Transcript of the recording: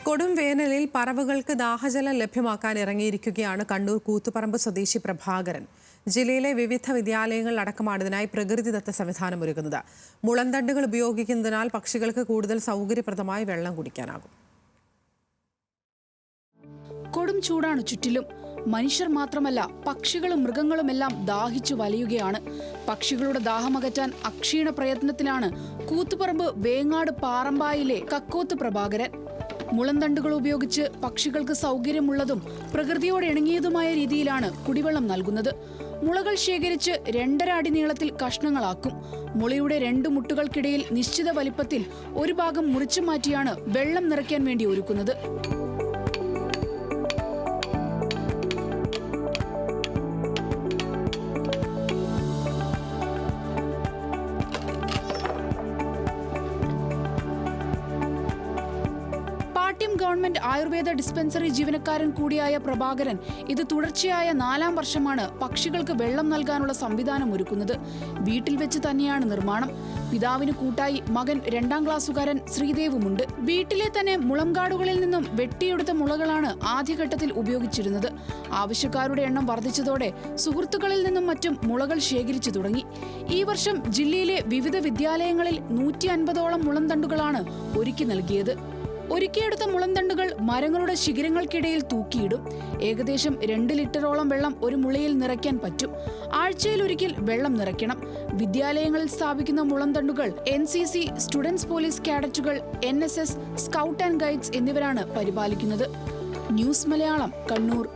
കൊടും വേനലിൽ പറവകൾക്ക് ദാഹജലം ലഭ്യമാക്കാൻ ഇറങ്ങിയിരിക്കുകയാണ് കണ്ണൂർ കൂത്തുപറമ്പ് സ്വദേശി പ്രഭാകരൻ. ജില്ലയിലെ വിവിധ വിദ്യാലയങ്ങൾ അടക്കമാണ് ഇതിനായി പ്രകൃതിദത്ത സംവിധാനം ഒരുക്കുന്നത്. മുളന്തണ്ടുകൾ ഉപയോഗിക്കുന്നതിനാൽ പക്ഷികൾക്ക് കൂടുതൽ സൗകര്യപ്രദമായി വെള്ളം കുടിക്കാനാകും. കൊടും ചൂടാണ് ചുറ്റിലും. മനുഷ്യർ മാത്രമല്ല, പക്ഷികളും മൃഗങ്ങളുമെല്ലാം ദാഹിച്ചു വലയുകയാണ്. പക്ഷികളുടെ ദാഹമകറ്റാൻ അക്ഷീണ പ്രയത്നത്തിലാണ് കൂത്തുപറമ്പ് വേങ്ങാട് പാറമ്പായിലെ കക്കോത്ത് പ്രഭാകരൻ. മുളന്തണ്ടുകൾ ഉപയോഗിച്ച് പക്ഷികൾക്ക് സൗകര്യമുള്ളതും പ്രകൃതിയോട് ഇണങ്ങിയതുമായ രീതിയിലാണ് കുടിവെള്ളം നൽകുന്നത്. മുളകൾ ശേഖരിച്ച് 2.5 അടി നീളത്തിൽ കഷ്ണങ്ങളാക്കും. മുളയുടെ 2 മുട്ടുകൾക്കിടയിൽ നിശ്ചിത വലിപ്പത്തിൽ ഒരു ഭാഗം മുറിച്ചു മാറ്റിയാണ് വെള്ളം നിറയ്ക്കാൻ വേണ്ടി ഒരുക്കുന്നത്. ഗവൺമെന്റ് ആയുർവേദ ഡിസ്പെൻസറി ജീവനക്കാരൻ കൂടിയായ പ്രഭാകരൻ ഇത് തുടർച്ചയായ 4ാം വർഷമാണ് പക്ഷികൾക്ക് വെള്ളം നൽകാനുള്ള സംവിധാനം ഒരുക്കുന്നത്. വീട്ടിൽ വെച്ച് തന്നെയാണ് നിർമ്മാണം. പിതാവിന് കൂട്ടായി മകൻ 2ാം ക്ലാസ്സുകാരൻ ശ്രീദേവുമുണ്ട്. വീട്ടിലെ തന്നെ മുളങ്കാടുകളിൽ നിന്നും വെട്ടിയെടുത്ത മുളകളാണ് ആദ്യഘട്ടത്തിൽ ഉപയോഗിച്ചിരുന്നത്. ആവശ്യക്കാരുടെ എണ്ണം വർദ്ധിച്ചതോടെ സുഹൃത്തുക്കളിൽ നിന്നും മറ്റും മുളകൾ ശേഖരിച്ചു തുടങ്ങി. ഈ വർഷം ജില്ലയിലെ വിവിധ വിദ്യാലയങ്ങളിൽ 150ഓളം മുളന്തണ്ടുകളാണ് ഒരുക്കി നൽകിയത്. ഒരുക്കിയെടുത്ത മുളന്തണ്ടുകൾ മരങ്ങളുടെ ശിഖരങ്ങൾക്കിടയിൽ തൂക്കിയിടും. ഏകദേശം 2 ലിറ്ററോളം വെള്ളം ഒരു മുളയിൽ നിറയ്ക്കാൻ പറ്റും. ആഴ്ചയിൽ ഒരിക്കൽ വെള്ളം നിറയ്ക്കണം. വിദ്യാലയങ്ങളിൽ സ്ഥാപിക്കുന്ന മുളന്തണ്ടുകൾ NCC, സ്റ്റുഡൻസ് പോലീസ് കാഡറ്റുകൾ, NSS, സ്കൗട്ട് ആൻഡ് ഗൈഡ്സ് എന്നിവരാണ് പരിപാലിക്കുന്നത്. ന്യൂസ് മലയാളം, കണ്ണൂർ.